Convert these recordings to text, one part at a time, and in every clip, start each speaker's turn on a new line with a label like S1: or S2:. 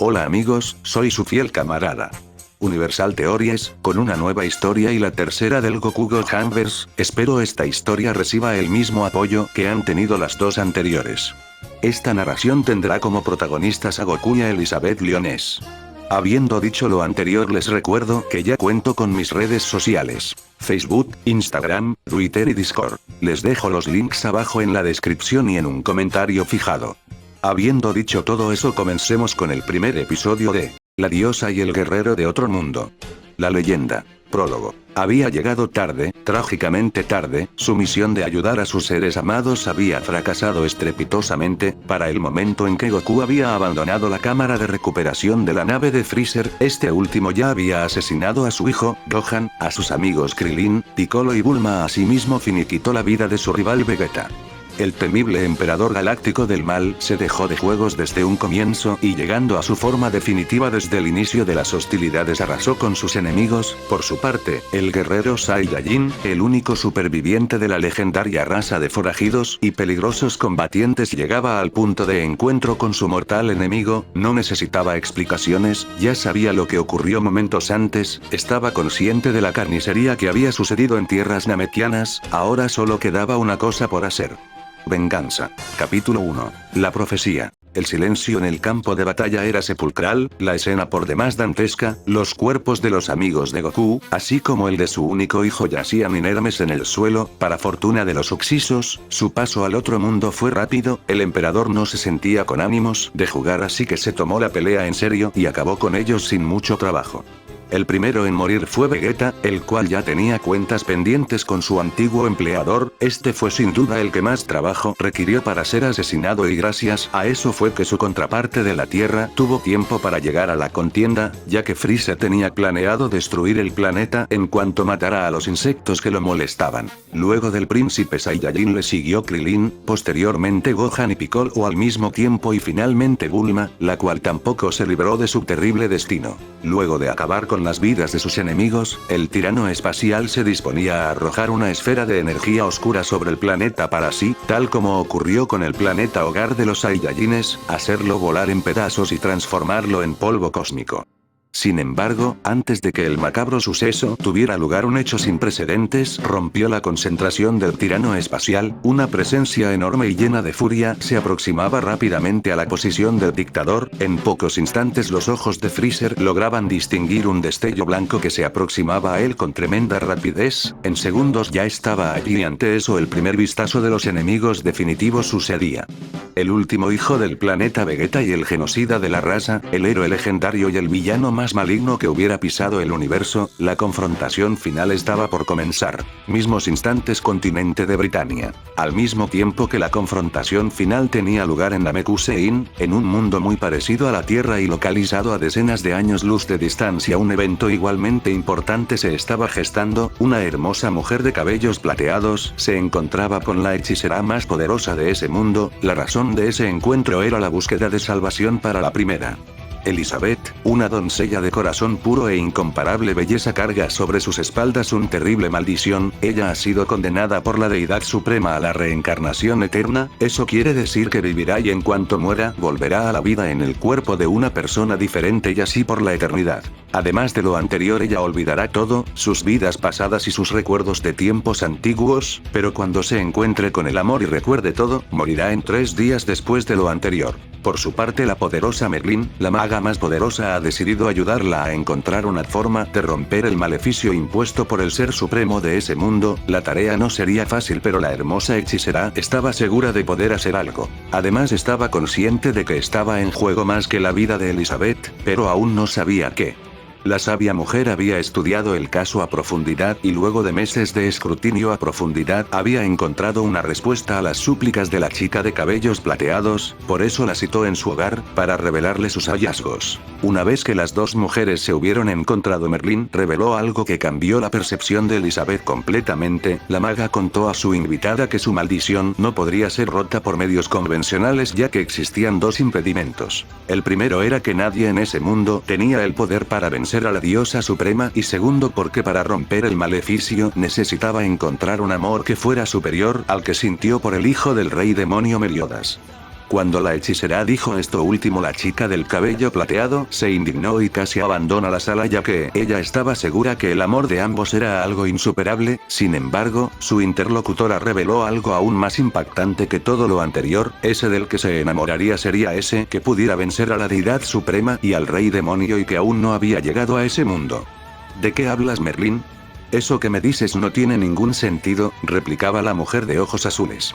S1: Hola amigos, soy su fiel camarada Universal Theories, con una nueva historia y la tercera del Goku Gohanverse. Espero esta historia reciba el mismo apoyo que han tenido las dos anteriores. Esta narración tendrá como protagonistas a Goku y a Elizabeth Lyoness. Habiendo dicho lo anterior, les recuerdo que ya cuento con mis redes sociales: Facebook, Instagram, Twitter y Discord. Les dejo los links abajo en la descripción y en un comentario fijado. Habiendo dicho todo eso, comencemos con el primer episodio de La diosa y el guerrero de otro mundo. La leyenda. Prólogo. Había llegado tarde, trágicamente tarde, su misión de ayudar a sus seres amados había fracasado estrepitosamente. Para el momento en que Goku había abandonado la cámara de recuperación de la nave de Freezer, este último ya había asesinado a su hijo, Gohan, a sus amigos Krillin, Piccolo y Bulma. Asimismo finiquitó la vida de su rival Vegeta. El temible emperador galáctico del mal se dejó de juegos desde un comienzo y, llegando a su forma definitiva desde el inicio de las hostilidades, arrasó con sus enemigos. Por su parte, el guerrero Saiyajin, el único superviviente de la legendaria raza de forajidos y peligrosos combatientes, llegaba al punto de encuentro con su mortal enemigo. No necesitaba explicaciones, ya sabía lo que ocurrió momentos antes, estaba consciente de la carnicería que había sucedido en tierras namekianas. Ahora solo quedaba una cosa por hacer: venganza. Capítulo 1. La profecía. El silencio en el campo de batalla era sepulcral, la escena por demás dantesca. Los cuerpos de los amigos de Goku, así como el de su único hijo, yacían inermes en el suelo. Para fortuna de los Oxisos, su paso al otro mundo fue rápido. El emperador no se sentía con ánimos de jugar, así que se tomó la pelea en serio y acabó con ellos sin mucho trabajo. El primero en morir fue Vegeta, el cual ya tenía cuentas pendientes con su antiguo empleador. Este fue sin duda el que más trabajo requirió para ser asesinado, y gracias a eso fue que su contraparte de la Tierra tuvo tiempo para llegar a la contienda, ya que Freezer tenía planeado destruir el planeta en cuanto matara a los insectos que lo molestaban. Luego del príncipe Saiyajin le siguió Krillin, posteriormente Gohan y Piccolo al mismo tiempo, y finalmente Bulma, la cual tampoco se libró de su terrible destino. Luego de acabar con las vidas de sus enemigos, el tirano espacial se disponía a arrojar una esfera de energía oscura sobre el planeta para así, tal como ocurrió con el planeta hogar de los Saiyajines, hacerlo volar en pedazos y transformarlo en polvo cósmico. Sin embargo, antes de que el macabro suceso tuviera lugar, un hecho sin precedentes rompió la concentración del tirano espacial. Una presencia enorme y llena de furia se aproximaba rápidamente a la posición del dictador. En pocos instantes los ojos de Freezer lograban distinguir un destello blanco que se aproximaba a él con tremenda rapidez. En segundos ya estaba allí, y ante eso el primer vistazo de los enemigos definitivos sucedía. El último hijo del planeta Vegeta y el genocida de la raza, el héroe legendario y el villano más maligno que hubiera pisado el universo. La confrontación final estaba por comenzar. Mismos instantes, continente de Britania. Al mismo tiempo que la confrontación final tenía lugar en Namekusein, en un mundo muy parecido a la Tierra y localizado a decenas de años luz de distancia, un evento igualmente importante se estaba gestando. Una hermosa mujer de cabellos plateados se encontraba con la hechicera más poderosa de ese mundo. La razón de ese encuentro era la búsqueda de salvación para la primera. Elizabeth, una doncella de corazón puro e incomparable belleza, carga sobre sus espaldas una terrible maldición. Ella ha sido condenada por la deidad suprema a la reencarnación eterna. Eso quiere decir que vivirá y en cuanto muera, volverá a la vida en el cuerpo de una persona diferente, y así por la eternidad. Además de lo anterior, ella olvidará todo, sus vidas pasadas y sus recuerdos de tiempos antiguos, pero cuando se encuentre con el amor y recuerde todo, morirá en 3 días después de lo anterior. Por su parte, la poderosa Merlin, la maga más poderosa, ha decidido ayudarla a encontrar una forma de romper el maleficio impuesto por el ser supremo de ese mundo. La tarea no sería fácil, pero la hermosa hechicera estaba segura de poder hacer algo. Además, estaba consciente de que estaba en juego más que la vida de Elizabeth, pero aún no sabía qué. La sabia mujer había estudiado el caso a profundidad y luego de meses de escrutinio a profundidad había encontrado una respuesta a las súplicas de la chica de cabellos plateados. Por eso la citó en su hogar, para revelarle sus hallazgos. Una vez que las dos mujeres se hubieron encontrado, Merlin reveló algo que cambió la percepción de Elizabeth completamente. La maga contó a su invitada que su maldición no podría ser rota por medios convencionales, ya que existían 2 impedimentos. El primero era que nadie en ese mundo tenía el poder para vencer a la diosa suprema, y segundo, porque para romper el maleficio necesitaba encontrar un amor que fuera superior al que sintió por el hijo del rey demonio Meliodas. Cuando la hechicera dijo esto último, la chica del cabello plateado se indignó y casi abandona la sala, ya que ella estaba segura que el amor de ambos era algo insuperable. Sin embargo, su interlocutora reveló algo aún más impactante que todo lo anterior: ese del que se enamoraría sería ese que pudiera vencer a la deidad suprema y al rey demonio, y que aún no había llegado a ese mundo. ¿De qué hablas, Merlín? Eso que me dices no tiene ningún sentido, replicaba la mujer de ojos azules.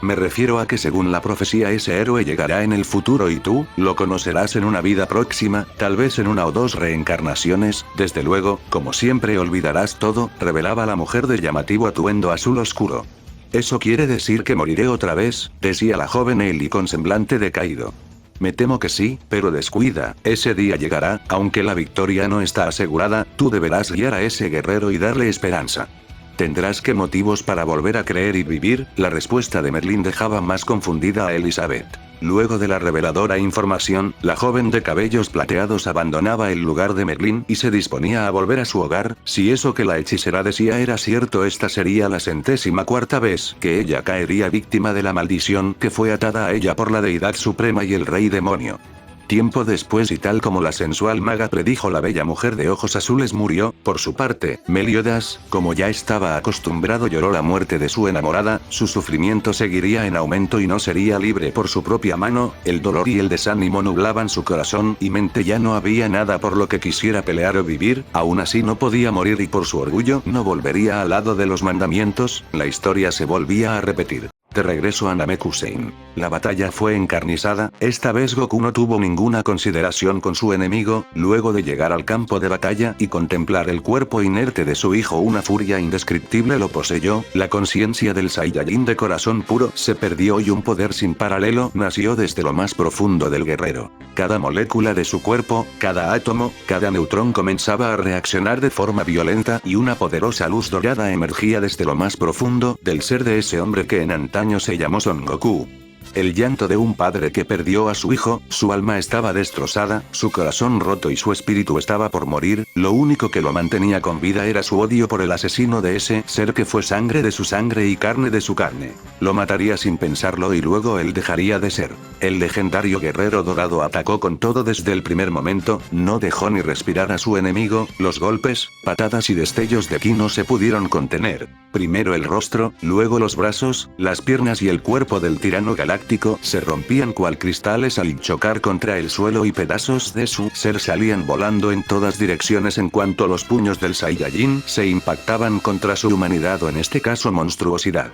S1: Me refiero a que según la profecía ese héroe llegará en el futuro y tú, lo conocerás en una vida próxima, tal vez en una o dos reencarnaciones, desde luego, como siempre olvidarás todo, revelaba la mujer de llamativo atuendo azul oscuro. ¿Eso quiere decir que moriré otra vez?, decía la joven Ellie con semblante decaído. Me temo que sí, pero descuida, ese día llegará, aunque la victoria no está asegurada, tú deberás guiar a ese guerrero y darle esperanza. ¿Tendrás qué motivos para volver a creer y vivir? La respuesta de Merlín dejaba más confundida a Elizabeth. Luego de la reveladora información, la joven de cabellos plateados abandonaba el lugar de Merlín y se disponía a volver a su hogar. Si eso que la hechicera decía era cierto, esta sería la 104ª vez que ella caería víctima de la maldición que fue atada a ella por la deidad suprema y el rey demonio. Tiempo después, y tal como la sensual maga predijo, la bella mujer de ojos azules murió. Por su parte, Meliodas, como ya estaba acostumbrado, lloró la muerte de su enamorada. Su sufrimiento seguiría en aumento y no sería libre por su propia mano. El dolor y el desánimo nublaban su corazón y mente, ya no había nada por lo que quisiera pelear o vivir. Aún así no podía morir y por su orgullo no volvería al lado de los mandamientos. La historia se volvía a repetir. De regreso a Namekusein. La batalla fue encarnizada. Esta vez Goku no tuvo ninguna consideración con su enemigo. Luego de llegar al campo de batalla y contemplar el cuerpo inerte de su hijo, una furia indescriptible lo poseyó. La conciencia del Saiyajin de corazón puro se perdió y un poder sin paralelo nació desde lo más profundo del guerrero. Cada molécula de su cuerpo, cada átomo, cada neutrón comenzaba a reaccionar de forma violenta y una poderosa luz dorada emergía desde lo más profundo del ser de ese hombre que en antaño se llamó Son Goku. El llanto de un padre que perdió a su hijo, su alma estaba destrozada, su corazón roto y su espíritu estaba por morir. Lo único que lo mantenía con vida era su odio por el asesino de ese ser que fue sangre de su sangre y carne de su carne. Lo mataría sin pensarlo y luego él dejaría de ser. El legendario guerrero dorado atacó con todo desde el primer momento, no dejó ni respirar a su enemigo. Los golpes, patadas y destellos de ki no se pudieron contener. Primero el rostro, luego los brazos, las piernas y el cuerpo del tirano galáctico se rompían cual cristales al chocar contra el suelo y pedazos de su ser salían volando en todas direcciones en cuanto los puños del Saiyajin se impactaban contra su humanidad, o en este caso monstruosidad.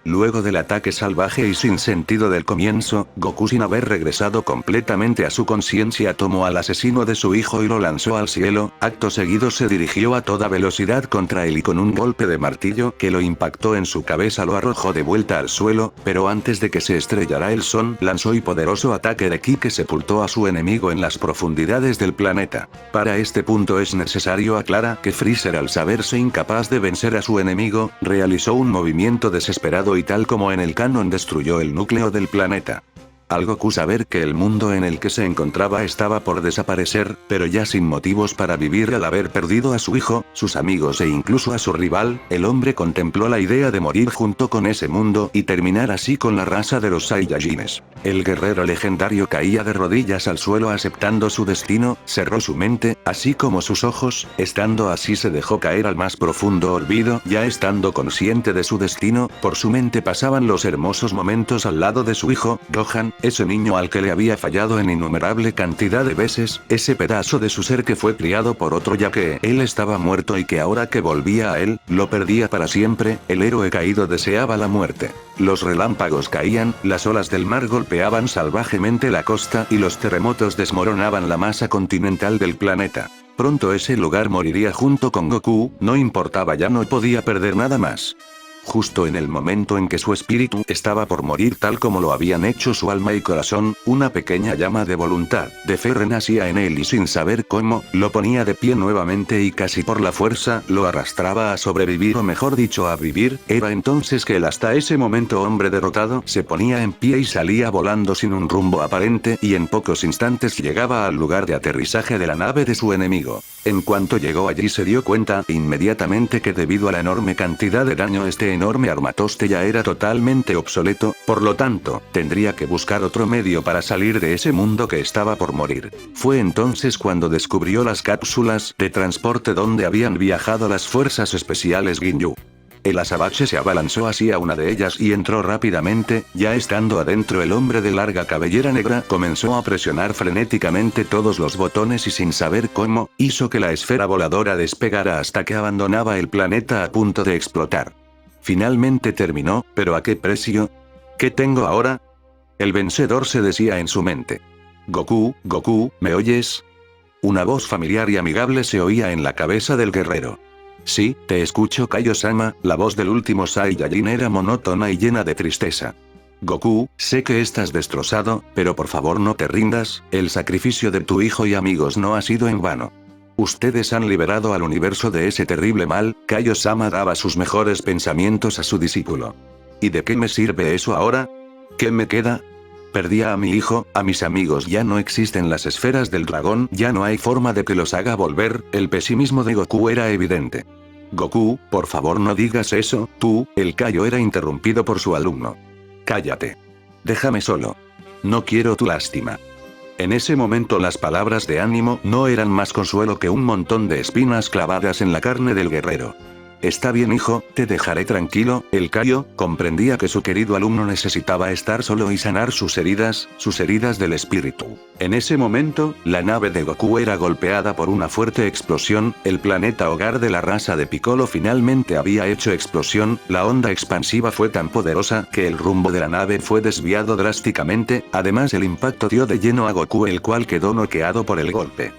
S1: Luego del ataque salvaje y sin sentido del comienzo, Goku, sin haber regresado completamente a su conciencia, tomó al asesino de su hijo y lo lanzó al cielo. Acto seguido se dirigió a toda velocidad contra él y con un golpe de martillo que lo impactó en su cabeza lo arrojó de vuelta al suelo, pero antes de que se estrellara el Son lanzó un poderoso ataque de ki que sepultó a su enemigo en las profundidades del planeta. Para este punto es necesario aclarar que Freezer, al saberse incapaz de vencer a su enemigo, realizó un movimiento desesperado y tal como en el canon destruyó el núcleo del planeta. Al Goku saber que el mundo en el que se encontraba estaba por desaparecer, pero ya sin motivos para vivir al haber perdido a su hijo, sus amigos e incluso a su rival, el hombre contempló la idea de morir junto con ese mundo y terminar así con la raza de los Saiyajines. El guerrero legendario caía de rodillas al suelo aceptando su destino, cerró su mente, así como sus ojos, estando así se dejó caer al más profundo olvido. Ya estando consciente de su destino, por su mente pasaban los hermosos momentos al lado de su hijo, Gohan, ese niño al que le había fallado en innumerable cantidad de veces, ese pedazo de su ser que fue criado por otro ya que él estaba muerto y que ahora que volvía a él, lo perdía para siempre. El héroe caído deseaba la muerte. Los relámpagos caían, las olas del mar golpeaban salvajemente la costa y los terremotos desmoronaban la masa continental del planeta. Pronto ese lugar moriría junto con Goku, no importaba, ya no podía perder nada más. Justo en el momento en que su espíritu estaba por morir tal como lo habían hecho su alma y corazón, una pequeña llama de voluntad, de fe renacía en él y sin saber cómo, lo ponía de pie nuevamente y casi por la fuerza, lo arrastraba a sobrevivir, o mejor dicho a vivir. Era entonces que el hasta ese momento hombre derrotado se ponía en pie y salía volando sin un rumbo aparente y en pocos instantes llegaba al lugar de aterrizaje de la nave de su enemigo. En cuanto llegó allí se dio cuenta inmediatamente que debido a la enorme cantidad de daño este enorme armatoste ya era totalmente obsoleto, por lo tanto, tendría que buscar otro medio para salir de ese mundo que estaba por morir. Fue entonces cuando descubrió las cápsulas de transporte donde habían viajado las fuerzas especiales Ginyu. El azabache se abalanzó hacia una de ellas y entró rápidamente, ya estando adentro el hombre de larga cabellera negra comenzó a presionar frenéticamente todos los botones y sin saber cómo, hizo que la esfera voladora despegara hasta que abandonaba el planeta a punto de explotar. Finalmente terminó, pero ¿a qué precio? ¿Qué tengo ahora? El vencedor se decía en su mente. Goku, Goku, ¿me oyes? Una voz familiar y amigable se oía en la cabeza del guerrero. Sí, te escucho Kaio-sama, la voz del último Saiyajin era monótona y llena de tristeza. Goku, sé que estás destrozado, pero por favor no te rindas, el sacrificio de tu hijo y amigos no ha sido en vano. Ustedes han liberado al universo de ese terrible mal, Kaio-sama daba sus mejores pensamientos a su discípulo. ¿Y de qué me sirve eso ahora? ¿Qué me queda? Perdí a mi hijo, a mis amigos ya no existen las esferas del dragón, ya no hay forma de que los haga volver, el pesimismo de Goku era evidente. Goku, por favor no digas eso, tú, el Kaio era interrumpido por su alumno. Cállate. Déjame solo. No quiero tu lástima. En ese momento las palabras de ánimo no eran más consuelo que un montón de espinas clavadas en la carne del guerrero. Está bien hijo, te dejaré tranquilo, el Kaio comprendía que su querido alumno necesitaba estar solo y sanar sus heridas del espíritu. En ese momento, la nave de Goku era golpeada por una fuerte explosión, el planeta hogar de la raza de Piccolo finalmente había hecho explosión, la onda expansiva fue tan poderosa que el rumbo de la nave fue desviado drásticamente, además el impacto dio de lleno a Goku el cual quedó noqueado por el golpe.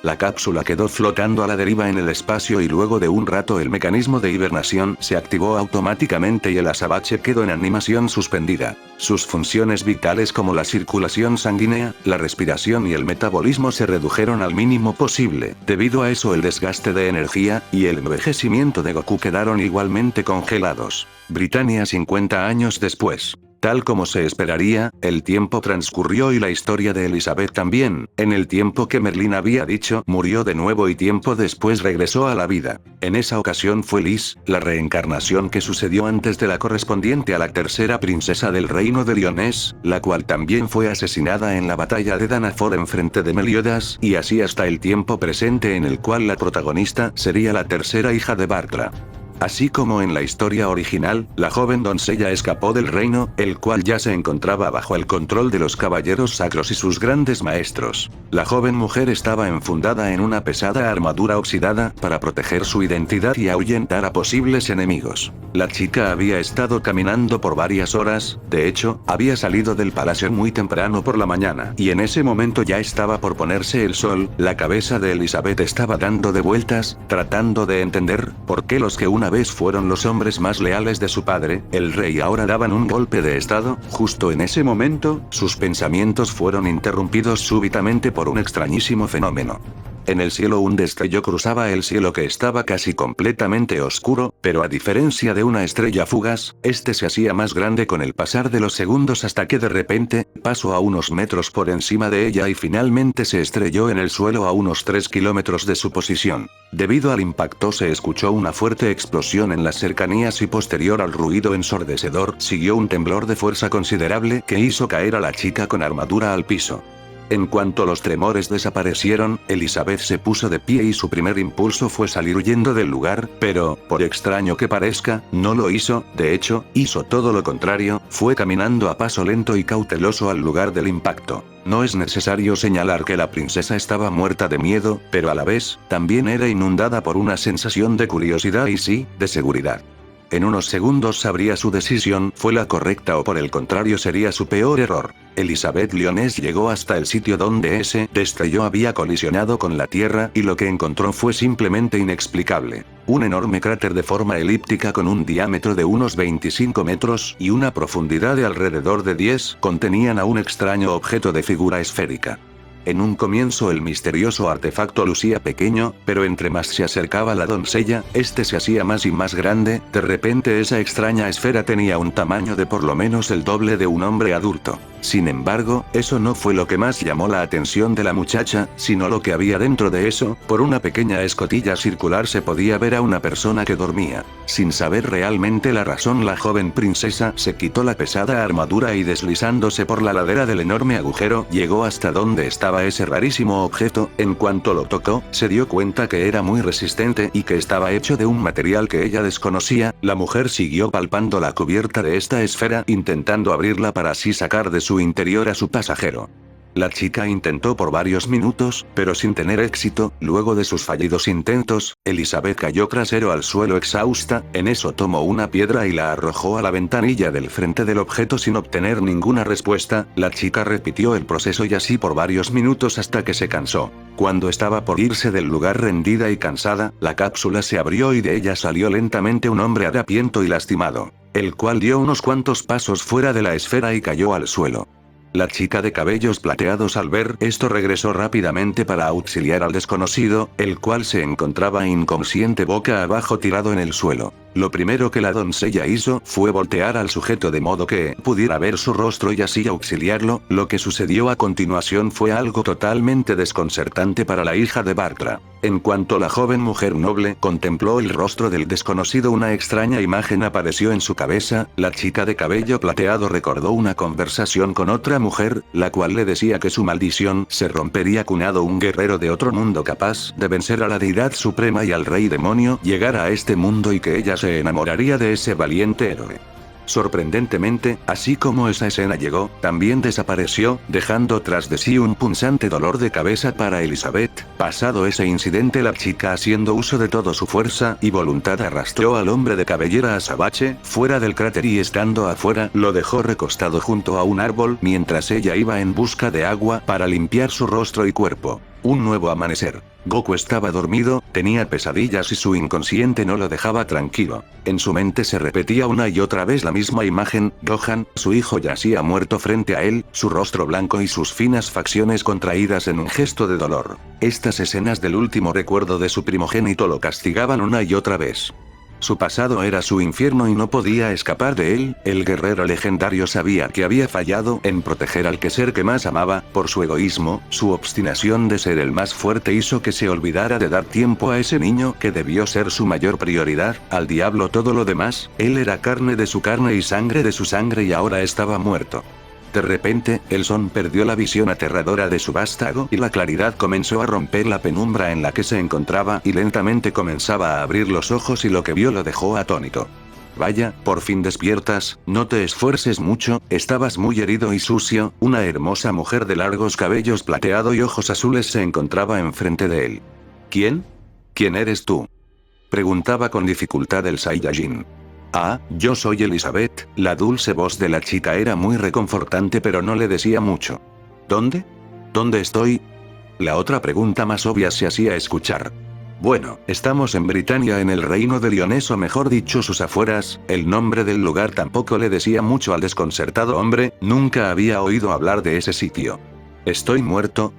S1: La cápsula quedó flotando a la deriva en el espacio y luego de un rato el mecanismo de hibernación se activó automáticamente y el azabache quedó en animación suspendida. Sus funciones vitales como la circulación sanguínea, la respiración y el metabolismo se redujeron al mínimo posible. Debido a eso el desgaste de energía y el envejecimiento de Goku quedaron igualmente congelados. Britannia 50 años después. Tal como se esperaría, el tiempo transcurrió y la historia de Elizabeth también, en el tiempo que Merlin había dicho, murió de nuevo y tiempo después regresó a la vida. En esa ocasión fue Liz, la reencarnación que sucedió antes de la correspondiente a la tercera princesa del reino de Lioness, la cual también fue asesinada en la batalla de Danafor en frente de Meliodas, y así hasta el tiempo presente en el cual la protagonista sería la tercera hija de Barkla. Así como en la historia original, la joven doncella escapó del reino, el cual ya se encontraba bajo el control de los caballeros sacros y sus grandes maestros. La joven mujer estaba enfundada en una pesada armadura oxidada para proteger su identidad y ahuyentar a posibles enemigos. La chica había estado caminando por varias horas, de hecho, había salido del palacio muy temprano por la mañana, y en ese momento ya estaba por ponerse el sol, la cabeza de Elizabeth estaba dando de vueltas, tratando de entender por qué los que una vez fueron los hombres más leales de su padre, el rey ahora daban un golpe de estado. Justo en ese momento, sus pensamientos fueron interrumpidos súbitamente por un extrañísimo fenómeno. En el cielo un destello cruzaba el cielo que estaba casi completamente oscuro, pero a diferencia de una estrella fugaz, este se hacía más grande con el pasar de los segundos hasta que de repente, pasó a unos metros por encima de ella y finalmente se estrelló en el suelo a unos 3 kilómetros de su posición. Debido al impacto se escuchó una fuerte explosión en las cercanías y posterior al ruido ensordecedor siguió un temblor de fuerza considerable que hizo caer a la chica con armadura al piso. En cuanto los tremores desaparecieron, Elizabeth se puso de pie y su primer impulso fue salir huyendo del lugar, pero, por extraño que parezca, no lo hizo, de hecho, hizo todo lo contrario, fue caminando a paso lento y cauteloso al lugar del impacto. No es necesario señalar que la princesa estaba muerta de miedo, pero a la vez, también era inundada por una sensación de curiosidad y sí, de seguridad. En unos segundos sabría su decisión fue la correcta o por el contrario sería su peor error. Elizabeth Lioness llegó hasta el sitio donde ese destello había colisionado con la Tierra y lo que encontró fue simplemente inexplicable. Un enorme cráter de forma elíptica con un diámetro de unos 25 metros y una profundidad de alrededor de 10 contenían a un extraño objeto de figura esférica. En un comienzo el misterioso artefacto lucía pequeño, pero entre más se acercaba la doncella, este se hacía más y más grande, de repente esa extraña esfera tenía un tamaño de por lo menos el doble de un hombre adulto. Sin embargo, eso no fue lo que más llamó la atención de la muchacha, sino lo que había dentro de eso. Por una pequeña escotilla circular se podía ver a una persona que dormía. Sin saber realmente la razón, la joven princesa se quitó la pesada armadura y deslizándose por la ladera del enorme agujero, llegó hasta donde estaba ese rarísimo objeto. En cuanto lo tocó, se dio cuenta que era muy resistente y que estaba hecho de un material que ella desconocía. La mujer siguió palpando la cubierta de esta esfera, intentando abrirla para así sacar de su interior a su pasajero. La chica intentó por varios minutos, pero sin tener éxito. Luego de sus fallidos intentos, Elizabeth cayó trasero al suelo exhausta. En eso tomó una piedra y la arrojó a la ventanilla del frente del objeto sin obtener ninguna respuesta. La chica repitió el proceso y así por varios minutos hasta que se cansó. Cuando estaba por irse del lugar rendida y cansada, la cápsula se abrió y de ella salió lentamente un hombre harapiento y lastimado, el cual dio unos cuantos pasos fuera de la esfera y cayó al suelo. La chica de cabellos plateados al ver esto regresó rápidamente para auxiliar al desconocido, el cual se encontraba inconsciente boca abajo tirado en el suelo. Lo primero que la doncella hizo fue voltear al sujeto de modo que pudiera ver su rostro y así auxiliarlo. Lo que sucedió a continuación fue algo totalmente desconcertante para la hija de Bartra. En cuanto la joven mujer noble contempló el rostro del desconocido, una extraña imagen apareció en su cabeza. La chica de cabello plateado recordó una conversación con otra mujer, la cual le decía que su maldición se rompería cunado un guerrero de otro mundo capaz de vencer a la deidad suprema y al rey demonio, llegar a este mundo y que ella se enamoraría de ese valiente héroe. Sorprendentemente, así como esa escena llegó, también desapareció, dejando tras de sí un punzante dolor de cabeza para Elizabeth. Pasado ese incidente, la chica, haciendo uso de toda su fuerza y voluntad, arrastró al hombre de cabellera azabache fuera del cráter y estando afuera, lo dejó recostado junto a un árbol mientras ella iba en busca de agua para limpiar su rostro y cuerpo. Un nuevo amanecer. Goku estaba dormido, tenía pesadillas y su inconsciente no lo dejaba tranquilo. En su mente se repetía una y otra vez la misma imagen. Gohan, su hijo, yacía muerto frente a él, su rostro blanco y sus finas facciones contraídas en un gesto de dolor. Estas escenas del último recuerdo de su primogénito lo castigaban una y otra vez. Su pasado era su infierno y no podía escapar de él. El guerrero legendario sabía que había fallado en proteger al que ser que más amaba. Por su egoísmo, su obstinación de ser el más fuerte hizo que se olvidara de dar tiempo a ese niño que debió ser su mayor prioridad. Al diablo todo lo demás, él era carne de su carne y sangre de su sangre y ahora estaba muerto. De repente, el Son perdió la visión aterradora de su vástago y la claridad comenzó a romper la penumbra en la que se encontraba y lentamente comenzaba a abrir los ojos y lo que vio lo dejó atónito. Vaya, por fin despiertas, no te esfuerces mucho, estabas muy herido y sucio. Una hermosa mujer de largos cabellos plateado y ojos azules se encontraba enfrente de él. ¿Quién? ¿Quién eres tú?, preguntaba con dificultad el Saiyajin. Ah, yo soy Elizabeth. La dulce voz de la chica era muy reconfortante pero no le decía mucho. ¿Dónde? ¿Dónde estoy? La otra pregunta más obvia se hacía escuchar. Bueno, estamos en Britania, en el reino de Lioness, o mejor dicho sus afueras. El nombre del lugar tampoco le decía mucho al desconcertado hombre, nunca había oído hablar de ese sitio. ¿Estoy muerto?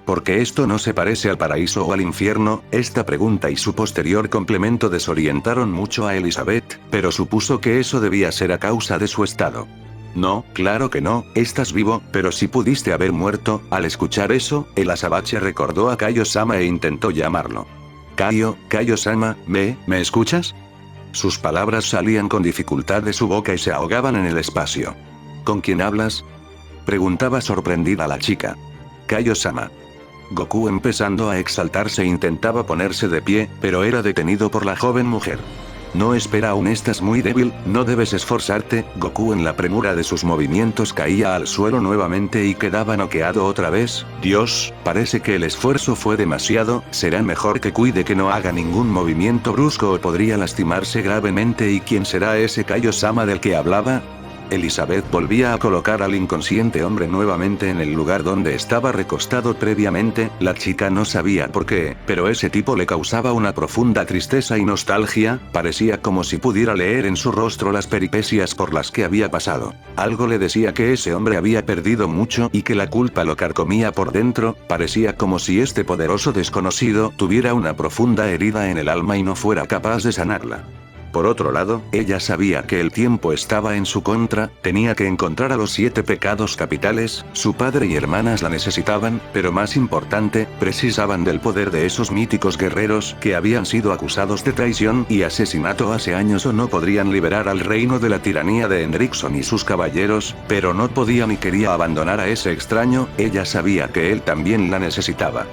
S1: ¿Porque esto no se parece al paraíso o al infierno? Esta pregunta y su posterior complemento desorientaron mucho a Elizabeth, pero supuso que eso debía ser a causa de su estado. No, claro que no, estás vivo, pero si pudiste haber muerto. Al escuchar eso, el azabache recordó a Kaio-sama e intentó llamarlo. Kaio-sama, ¿me escuchas? Sus palabras salían con dificultad de su boca y se ahogaban en el espacio. ¿Con quién hablas?, preguntaba sorprendida la chica. Kaio-sama. Goku, empezando a exaltarse, intentaba ponerse de pie, pero era detenido por la joven mujer. No, espera, aún estás muy débil, no debes esforzarte. Goku, en la premura de sus movimientos, caía al suelo nuevamente y quedaba noqueado otra vez. Dios, parece que el esfuerzo fue demasiado. Será mejor que cuide que no haga ningún movimiento brusco o podría lastimarse gravemente. ¿Y quién será ese Kaio-sama del que hablaba? Elizabeth volvía a colocar al inconsciente hombre nuevamente en el lugar donde estaba recostado previamente. La chica no sabía por qué, pero ese tipo le causaba una profunda tristeza y nostalgia. Parecía como si pudiera leer en su rostro las peripecias por las que había pasado. Algo le decía que ese hombre había perdido mucho y que la culpa lo carcomía por dentro. Parecía como si este poderoso desconocido tuviera una profunda herida en el alma y no fuera capaz de sanarla. Por otro lado, ella sabía que el tiempo estaba en su contra, tenía que encontrar a los 7 pecados capitales, su padre y hermanas la necesitaban, pero más importante, precisaban del poder de esos míticos guerreros que habían sido acusados de traición y asesinato hace años o no podrían liberar al reino de la tiranía de Hendrickson y sus caballeros, pero no podía ni quería abandonar a ese extraño, ella sabía que él también la necesitaba.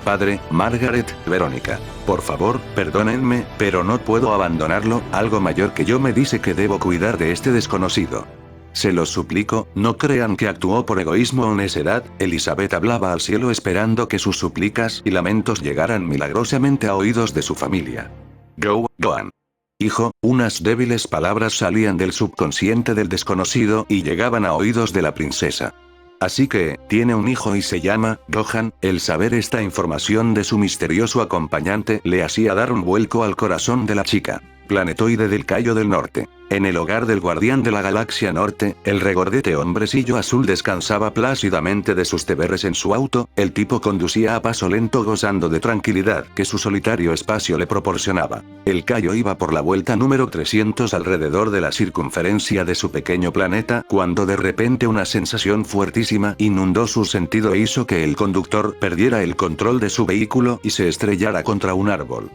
S1: Padre, Margaret, Verónica. Por favor, perdónenme, pero no puedo abandonarlo, algo mayor que yo me dice que debo cuidar de este desconocido. Se los suplico, no crean que actuó por egoísmo o necedad. Elizabeth hablaba al cielo esperando que sus súplicas y lamentos llegaran milagrosamente a oídos de su familia. Joan. Hijo, unas débiles palabras salían del subconsciente del desconocido y llegaban a oídos de la princesa. Así que, tiene un hijo y se llama Johan. El saber esta información de su misterioso acompañante le hacía dar un vuelco al corazón de la chica. Planetoide del Cayo del Norte. En el hogar del guardián de la galaxia norte, el regordete hombrecillo azul descansaba plácidamente de sus deberes en su auto. El tipo conducía a paso lento gozando de tranquilidad que su solitario espacio le proporcionaba. El Cayo iba por la vuelta número 300 alrededor de la circunferencia de su pequeño planeta cuando de repente una sensación fuertísima inundó su sentido e hizo que el conductor perdiera el control de su vehículo y se estrellara contra un árbol.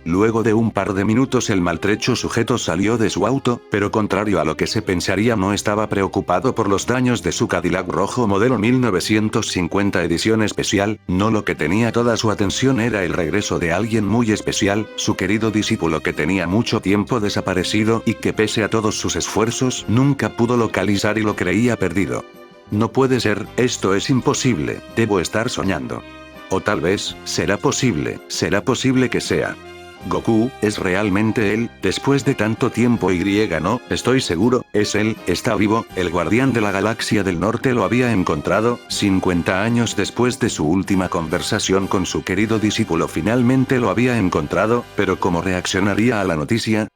S1: Luego de un par de minutos el maltrecho sujeto salió de su auto, pero contrario a lo que se pensaría no estaba preocupado por los daños de su Cadillac rojo modelo 1950 edición especial, no, lo que tenía toda su atención era el regreso de alguien muy especial, su querido discípulo que tenía mucho tiempo desaparecido y que pese a todos sus esfuerzos nunca pudo localizar y lo creía perdido. No puede ser, esto es imposible, debo estar soñando. O tal vez, será posible que sea Goku, ¿es realmente él? Después de tanto tiempo no, estoy seguro, es él, está vivo, el guardián de la galaxia del norte lo había encontrado, 50 años después de su última conversación con su querido discípulo finalmente lo había encontrado, pero ¿cómo reaccionaría a la noticia?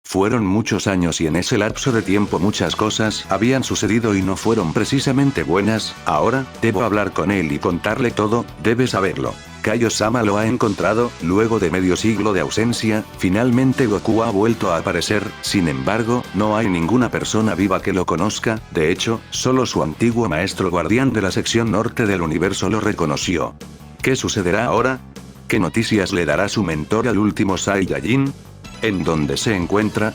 S1: Fueron muchos años y en ese lapso de tiempo muchas cosas habían sucedido y no fueron precisamente buenas. Ahora, debo hablar con él y contarle todo, debe saberlo. Kaio-sama lo ha encontrado, luego de medio siglo de ausencia, finalmente Goku ha vuelto a aparecer, sin embargo, no hay ninguna persona viva que lo conozca, de hecho, solo su antiguo maestro guardián de la sección norte del universo lo reconoció. ¿Qué sucederá ahora? ¿Qué noticias le dará su mentor al último Saiyajin? ¿En dónde se encuentra?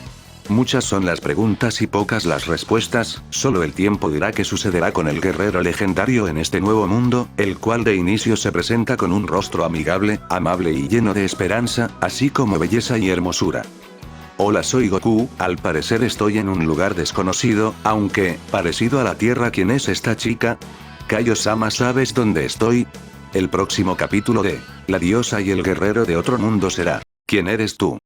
S1: Muchas son las preguntas y pocas las respuestas, solo el tiempo dirá qué sucederá con el guerrero legendario en este nuevo mundo, el cual de inicio se presenta con un rostro amigable, amable y lleno de esperanza, así como belleza y hermosura. Hola, soy Goku, al parecer estoy en un lugar desconocido, aunque, parecido a la Tierra. ¿Quién es esta chica? Kaio-sama, ¿sabes dónde estoy? El próximo capítulo de La diosa y el guerrero de otro mundo será ¿Quién eres tú?